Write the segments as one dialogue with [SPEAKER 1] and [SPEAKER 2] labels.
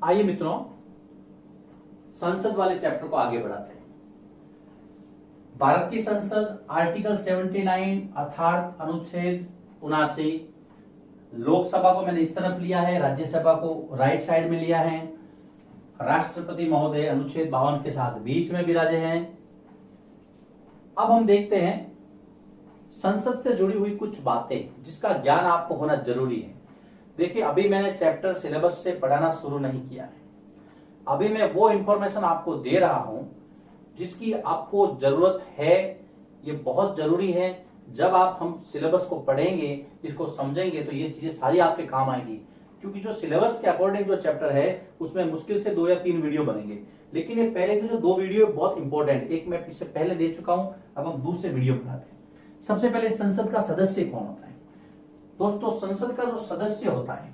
[SPEAKER 1] आइए मित्रों, संसद वाले चैप्टर को आगे बढ़ाते हैं। भारत की संसद आर्टिकल 79 अर्थात अनुच्छेद 79। लोकसभा को मैंने इस तरफ लिया है, राज्यसभा को राइट साइड में लिया है। राष्ट्रपति महोदय अनुच्छेद 52 के साथ बीच में विराजे हैं। अब हम देखते हैं संसद से जुड़ी हुई कुछ बातें जिसका ज्ञान आपको होना जरूरी है। देखिए, अभी मैंने चैप्टर सिलेबस से पढ़ाना शुरू नहीं किया है। अभी मैं वो इंफॉर्मेशन आपको दे रहा हूं जिसकी आपको जरूरत है। ये बहुत जरूरी है। जब हम सिलेबस को पढ़ेंगे, इसको समझेंगे, तो ये चीजें सारी आपके काम आएंगी। क्योंकि जो सिलेबस के अकॉर्डिंग जो चैप्टर है उसमें मुश्किल से 2 या 3 वीडियो बनेंगे, लेकिन ये पहले के जो 2 वीडियो बहुत इंपॉर्टेंट, एक मैं इससे पहले दे चुका हूं, अब हम दूसरे वीडियो बनाते हैं। सबसे पहले संसद का सदस्य कौन होता है? दोस्तों, संसद का जो सदस्य होता है,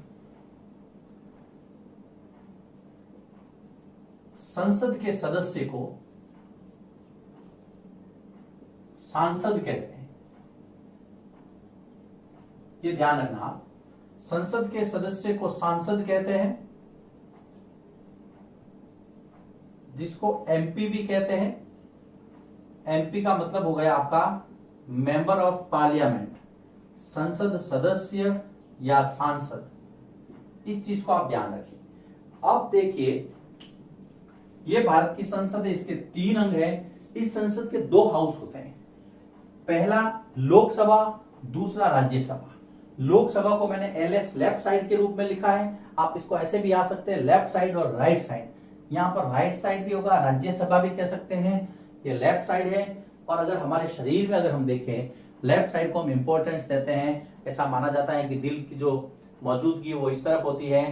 [SPEAKER 1] संसद के सदस्य को सांसद कहते हैं। ये ध्यान रखना, संसद के सदस्य को सांसद कहते हैं, जिसको एमपी भी कहते हैं। एमपी का मतलब हो गया आपका मेंबर ऑफ पार्लियामेंट, संसद सदस्य या सांसद। इस चीज को आप ध्यान रखिए। अब देखिए, ये भारत की संसद है, इसके 3 अंग हैं। इस संसद के 2 हाउस होते हैं, पहला लोकसभा, दूसरा राज्यसभा। लोकसभा को मैंने एलएस लेफ्ट साइड के रूप में लिखा है। आप इसको ऐसे भी आ सकते हैं, लेफ्ट साइड और राइट साइड। यहां पर राइट साइड भी होगा, राज्यसभा भी कह सकते हैं। ये लेफ्ट साइड है। और अगर हमारे शरीर में अगर हम देखें, लेफ्ट साइड को हम इंपॉर्टेंस देते हैं। ऐसा माना जाता है कि दिल की जो मौजूदगी वो इस तरफ होती है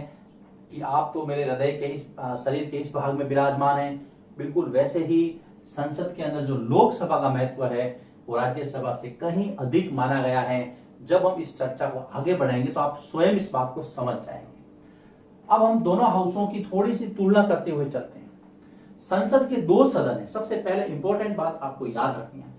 [SPEAKER 1] कि आप तो मेरे हृदय के इस शरीर के इस भाग में विराजमान हैं। बिल्कुल वैसे ही संसद के अंदर जो लोकसभा का महत्व है वो राज्यसभा से कहीं अधिक माना गया है। जब हम इस चर्चा को आगे बढ़ाएंगे तो आप स्वयं इस बात को समझ जाएंगे। अब हम दोनों हाउसों की थोड़ी सी तुलना करते हुए चलते हैं। संसद के 2 सदन है। सबसे पहले इंपॉर्टेंट बात आपको याद रखनी है,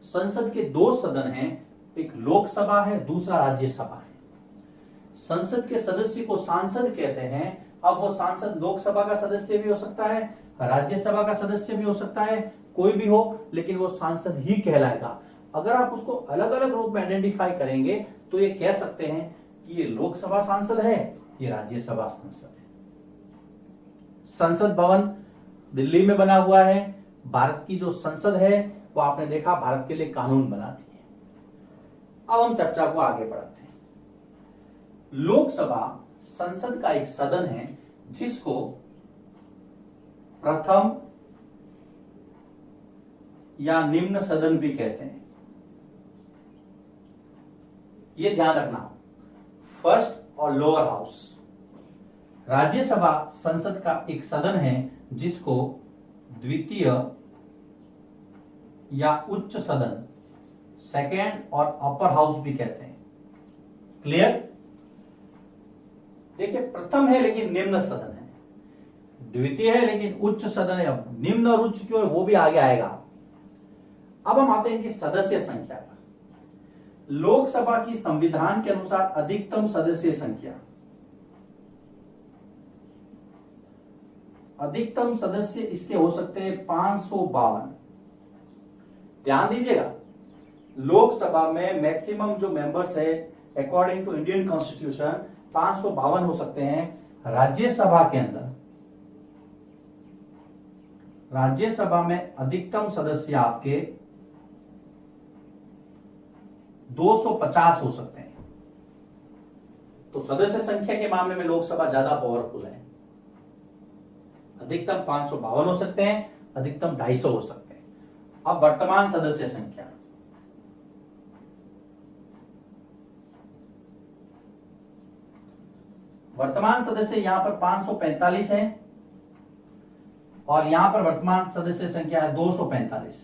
[SPEAKER 1] संसद के 2 सदन हैं, एक लोकसभा है, दूसरा राज्यसभा है। संसद के सदस्य को सांसद कहते हैं। अब वो सांसद लोकसभा का सदस्य भी हो सकता है, राज्यसभा का सदस्य भी हो सकता है, कोई भी हो, लेकिन वो सांसद ही कहलाएगा। अगर आप उसको अलग अलग रूप में आइडेंटिफाई करेंगे तो ये कह सकते हैं कि ये लोकसभा सांसद है, ये राज्यसभा सांसद है। संसद भवन दिल्ली में बना हुआ है। भारत की जो संसद है वो आपने देखा भारत के लिए कानून बनाती है। अब हम चर्चा को आगे बढ़ाते हैं। लोकसभा संसद का एक सदन है जिसको प्रथम या निम्न सदन भी कहते हैं। ये ध्यान रखना, फर्स्ट और लोअर हाउस। राज्यसभा संसद का एक सदन है जिसको द्वितीय या उच्च सदन, सेकेंड और अपर हाउस भी कहते हैं। क्लियर? देखिए, प्रथम है लेकिन निम्न सदन है, द्वितीय है लेकिन उच्च सदन है। निम्न और उच्च क्यों है वो भी आगे आएगा। अब हम आते हैं इनकी सदस्य संख्या पर। लोकसभा की संविधान के अनुसार अधिकतम सदस्य संख्या, अधिकतम सदस्य इसके हो सकते हैं 552। ध्यान दीजिएगा, लोकसभा में मैक्सिमम जो मेंबर्स है अकॉर्डिंग टू इंडियन कॉन्स्टिट्यूशन 552 हो सकते हैं। राज्यसभा के अंदर, राज्यसभा में अधिकतम सदस्य आपके 250 हो सकते हैं। तो सदस्य संख्या के मामले में लोकसभा ज्यादा पावरफुल है। अधिकतम 552 हो सकते हैं, अधिकतम 250 हो सकते हैं। अब वर्तमान सदस्य संख्या, वर्तमान सदस्य यहां पर 545 है और यहां पर वर्तमान सदस्य संख्या है 245।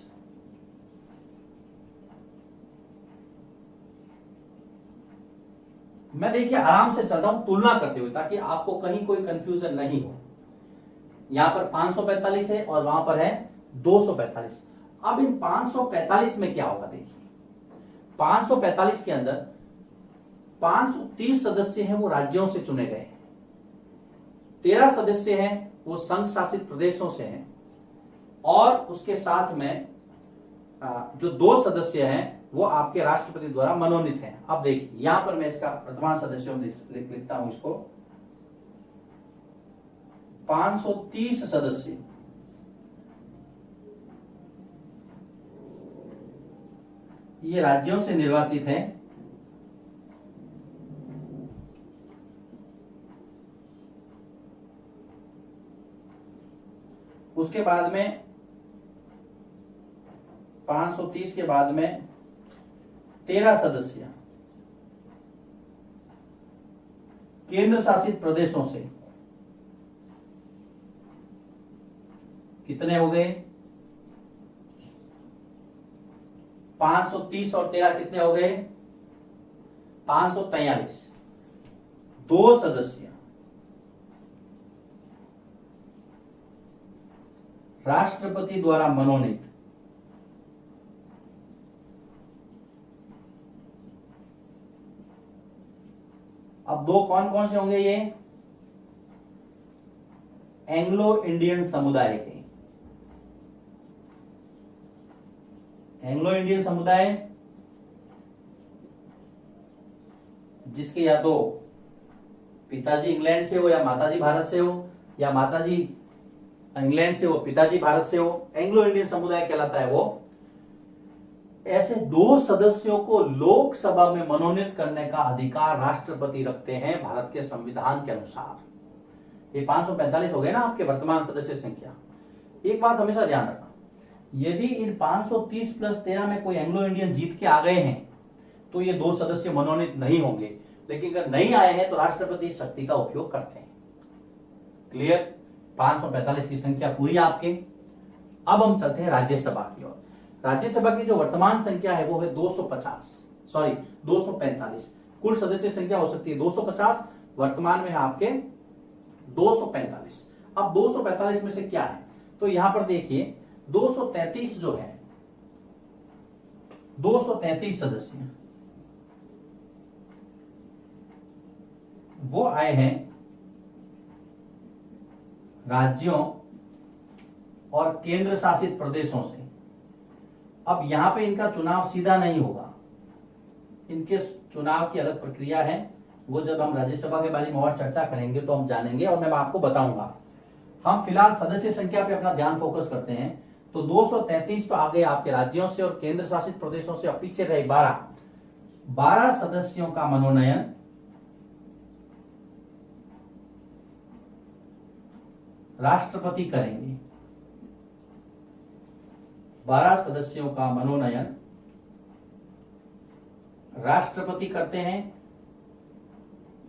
[SPEAKER 1] मैं देखिए आराम से चल रहा हूं तुलना करते हुए ताकि आपको कहीं कोई कंफ्यूजन नहीं हो। यहां पर 545 है और वहां पर है 245। अब इन 545 में क्या होगा देखिए, 545 के अंदर 530 सदस्य हैं वो राज्यों से चुने गए हैं 13 सदस्य हैं वो संघ शासित प्रदेशों से हैं, और उसके साथ में जो 2 सदस्य हैं वो आपके राष्ट्रपति द्वारा मनोनीत हैं। अब देखिए यहां पर मैं इसका वर्तमान सदस्यों में लिखता हूं इसको, 530 सदस्य ये राज्यों से निर्वाचित हैं, उसके बाद में 530 के बाद में 13 सदस्य केंद्र शासित प्रदेशों से। कितने हो गए? 530 और 13 कितने हो गए? 543। 2 सदस्य राष्ट्रपति द्वारा मनोनीत, अब 2 कौन कौन से होंगे? ये एंग्लो इंडियन समुदाय के, एंग्लो इंडियन समुदाय जिसके या तो पिताजी इंग्लैंड से हो या माताजी भारत से हो, या माताजी इंग्लैंड से हो पिताजी भारत से हो, एंग्लो इंडियन समुदाय कहलाता है वो। ऐसे 2 सदस्यों को लोकसभा में मनोनीत करने का अधिकार राष्ट्रपति रखते हैं भारत के संविधान के अनुसार। ये 545 हो गए ना आपके वर्तमान सदस्य संख्या। एक बात हमेशा ध्यान रखना, यदि इन 530 प्लस 13 में कोई एंग्लो इंडियन जीत के आ गए हैं तो ये 2 सदस्य मनोनीत नहीं होंगे, लेकिन अगर नहीं आए हैं तो राष्ट्रपति शक्ति का उपयोग करते हैं। क्लियर? 545 की संख्या पूरी आपके। अब हम चलते हैं राज्यसभा की ओर। राज्यसभा की जो वर्तमान संख्या है वो है 245। कुल सदस्य संख्या हो सकती है 250, वर्तमान में है आपके 245। अब 245 में से क्या है? तो यहां पर देखिए 233 जो है, 233 सदस्य वो आए हैं राज्यों और केंद्र शासित प्रदेशों से। अब यहां पे इनका चुनाव सीधा नहीं होगा, इनके चुनाव की अलग प्रक्रिया है, वो जब हम राज्यसभा के बारे में और चर्चा करेंगे तो हम जानेंगे और मैं आपको बताऊंगा। हम फिलहाल सदस्य संख्या पे अपना ध्यान फोकस करते हैं। तो 233 तो आ गए आपके राज्यों से और केंद्र शासित प्रदेशों से। अब पीछे रहे 12 सदस्यों का मनोनयन राष्ट्रपति करेंगे। 12 सदस्यों का मनोनयन राष्ट्रपति करते हैं।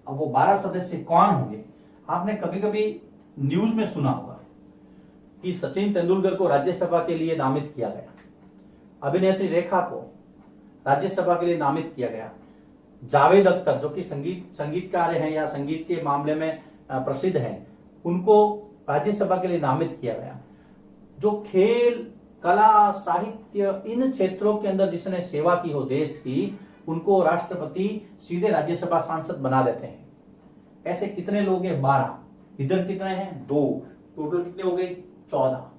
[SPEAKER 1] अब वो 12 सदस्य कौन होंगे? आपने कभी कभी न्यूज में सुना होगा कि सचिन तेंदुलकर को राज्यसभा के लिए नामित किया गया, अभिनेत्री रेखा को राज्यसभा के लिए नामित किया गया, जावेद अख्तर जो कि संगीतकार हैं या संगीत के मामले में प्रसिद्ध हैं, उनको राज्यसभा के लिए नामित किया गया। जो खेल, कला, साहित्य, इन क्षेत्रों के अंदर जिसने सेवा की हो देश की, उनको राष्ट्रपति सीधे राज्यसभा सांसद बना देते हैं। ऐसे कितने लोग हैं? 12। इधर कितने हैं? 2। टोटल कितने हो गए? 14।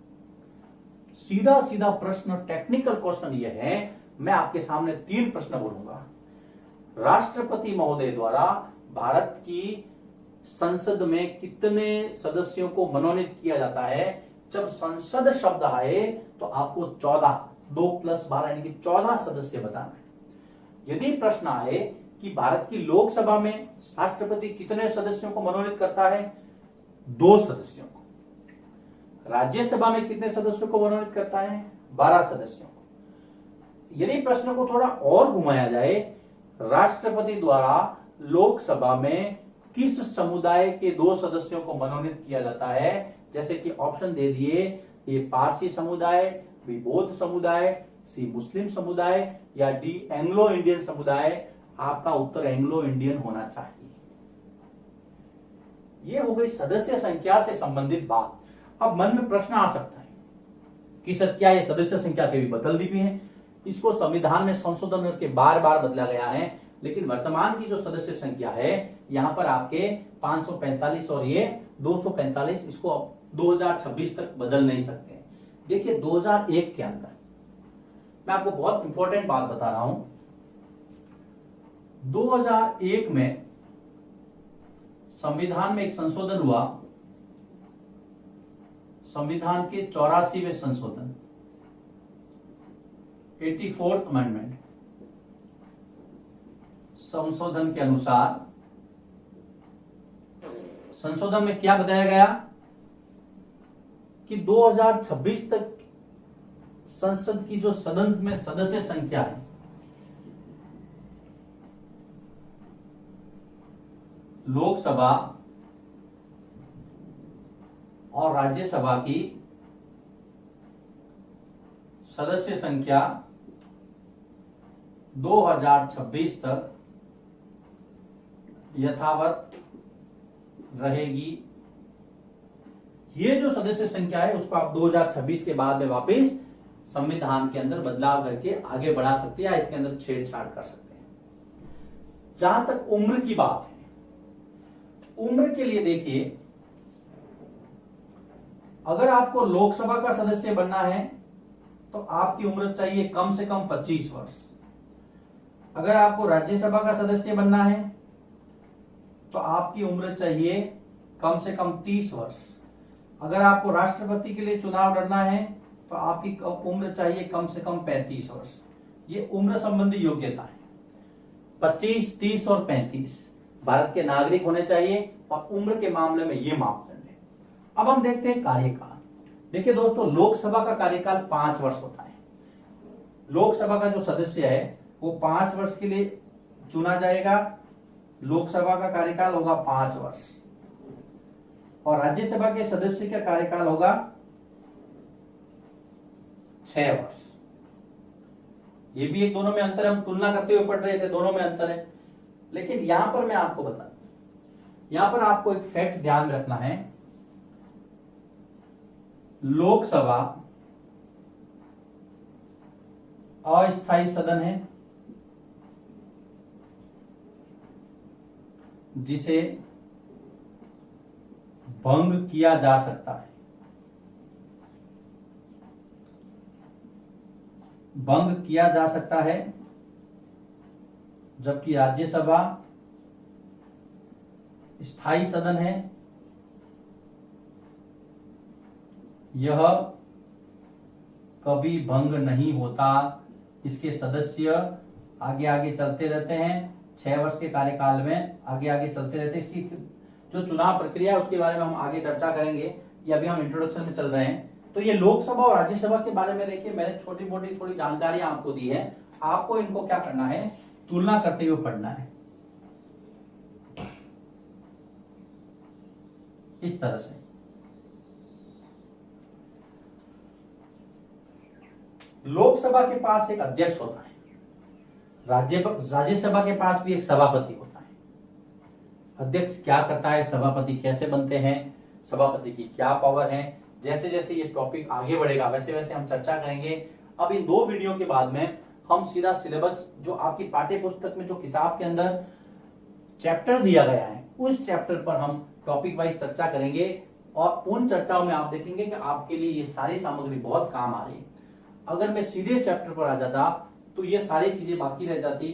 [SPEAKER 1] सीधा सीधा प्रश्न, टेक्निकल क्वेश्चन ये है, मैं आपके सामने 3 प्रश्न बोलूंगा। राष्ट्रपति महोदय द्वारा भारत की संसद में कितने सदस्यों को मनोनीत किया जाता है? जब संसद शब्द आए तो आपको 14, 2 + 12 यानी कि 14 सदस्य बताना है। यदि प्रश्न आए कि भारत की लोकसभा में राष्ट्रपति कितने सदस्यों को मनोनीत करता है? 2 सदस्यों को। राज्यसभा में कितने सदस्यों को मनोनीत करता है? 12 सदस्यों को। यदि प्रश्न को थोड़ा और घुमाया जाए, राष्ट्रपति द्वारा लोकसभा में किस समुदाय के 2 सदस्यों को मनोनीत किया जाता है? जैसे कि ऑप्शन दे दिए, ए पारसी समुदाय, बी बौद्ध समुदाय, सी मुस्लिम समुदाय या डी एंग्लो इंडियन समुदाय। आपका उत्तर एंग्लो इंडियन होना चाहिए। यह हो गई सदस्य संख्या से संबंधित बात। अब मन में प्रश्न आ सकता है कि सर क्या ये सदस्य संख्या के भी बदल दी भी है? इसको संविधान में संशोधन करके बार बार बदला गया है। लेकिन वर्तमान की जो सदस्य संख्या है यहां पर आपके 545 और ये 245, इसको अब 2026 तक बदल नहीं सकते। देखिए 2001 के अंदर मैं आपको बहुत इंपॉर्टेंट बात बता रहा हूं, 2001 में संविधान में एक संशोधन हुआ, संविधान के 84वें संशोधन, 84th अमेंडमेंट। संशोधन के अनुसार संशोधन में क्या बताया गया कि 2026 तक संसद की जो सदन में सदस्य संख्या है, लोकसभा और राज्यसभा की सदस्य संख्या 2026 तक यथावत रहेगी। ये जो सदस्य संख्या है उसको आप 2026 के बाद में वापस संविधान के अंदर बदलाव करके आगे बढ़ा सकते हैं या इसके अंदर छेड़छाड़ कर सकते हैं। जहां तक उम्र की बात है, उम्र के लिए देखिए, अगर आपको लोकसभा का सदस्य बनना है तो आपकी उम्र चाहिए कम से कम 25 वर्ष। अगर आपको राज्यसभा का सदस्य बनना है तो आपकी उम्र चाहिए कम से कम 30 वर्ष। अगर आपको राष्ट्रपति के लिए चुनाव लड़ना है तो आपकी उम्र चाहिए कम से कम 35 वर्ष। ये उम्र संबंधी योग्यता है, 25, 30 और 35 भारत के नागरिक होने चाहिए और उम्र के मामले में ये मापदंड है। अब हम देखते हैं कार्यकाल। देखिए दोस्तों, लोकसभा का कार्यकाल 5 वर्ष होता है। लोकसभा का जो सदस्य है वो 5 वर्ष के लिए चुना जाएगा। लोकसभा का कार्यकाल होगा 5 वर्ष और राज्यसभा के सदस्य का कार्यकाल होगा 6 वर्ष। ये भी एक दोनों में अंतर है, हम तुलना करते हुए पढ़ रहे थे, दोनों में अंतर है। लेकिन यहां पर मैं आपको बता, यहां पर आपको एक फैक्ट ध्यान में रखना है, लोकसभा अस्थायी सदन है जिसे भंग किया जा सकता है। भंग किया जा सकता है, जबकि राज्यसभा स्थायी सदन है, यह कभी भंग नहीं होता। इसके सदस्य आगे आगे चलते रहते हैं, 6 वर्ष के कार्यकाल में आगे आगे चलते रहते हैं। इसकी जो चुनाव प्रक्रिया है उसके बारे में हम आगे चर्चा करेंगे, ये अभी हम इंट्रोडक्शन में चल रहे हैं। तो ये लोकसभा और राज्यसभा के बारे में देखिए, मैंने छोटी मोटी थोड़ी जानकारियां आपको दी है। आपको इनको क्या करना है, तुलना करते हुए पढ़ना है इस तरह से। लोकसभा के पास एक अध्यक्ष होता है, राज्यसभा के पास भी एक सभापति होता है। अध्यक्ष क्या करता है, सभापति कैसे बनते हैं, सभापति की क्या पावर है, जैसे जैसे ये टॉपिक आगे बढ़ेगा वैसे वैसे हम चर्चा करेंगे। अब इन 2 वीडियो के बाद में हम सीधा सिलेबस, जो आपकी पाठ्य पुस्तक में जो किताब के अंदर चैप्टर दिया गया है उस चैप्टर पर हम टॉपिक वाइज चर्चा करेंगे और उन चर्चाओं में आप देखेंगे कि आपके लिए ये सारी सामग्री बहुत काम आ रही है। अगर मैं सीधे चैप्टर पर आ जाता तो ये सारी चीजें बाकी रह जाती,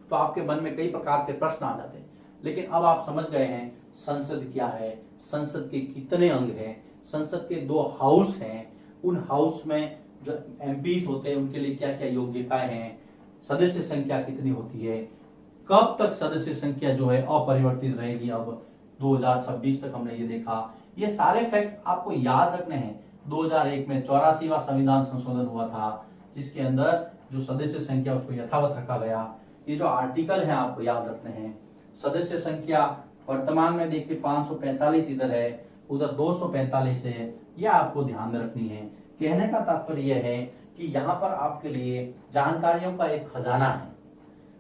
[SPEAKER 1] तो आपके मन में कई प्रकार के प्रश्न आ जाते। लेकिन अब आप समझ गए हैं संसद क्या है, संसद के कितने अंग हैं, संसद के 2 हाउस हैं, उन हाउस में जो एमपीज होते हैं उनके लिए क्या क्या योग्यताएं हैं, सदस्य संख्या कितनी होती है, कब तक सदस्य संख्या जो है अपरिवर्तित रहेगी। अब 2026 तक हमने ये देखा। ये सारे फैक्ट आपको याद रखने हैं। 2001 में 84वां संविधान संशोधन हुआ था जिसके अंदर जो सदस्य संख्या उसको यथावत रखा गया। ये जो आर्टिकल है आपको याद रखने हैं। सदस्य संख्या वर्तमान में देखिए 545 इधर है, उधर 245 है, यह आपको ध्यान में रखनी है। कहने का तात्पर्य यह है कि यहाँ पर आपके लिए जानकारियों का एक खजाना है।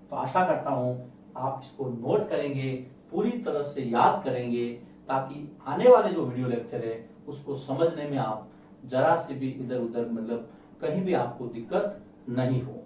[SPEAKER 1] तो आशा करता हूं आप इसको नोट करेंगे, पूरी तरह से याद करेंगे, ताकि आने वाले जो वीडियो लेक्चर है उसको समझने में आप जरा से भी इधर उधर मतलब कहीं भी आपको दिक्कत नहीं हो।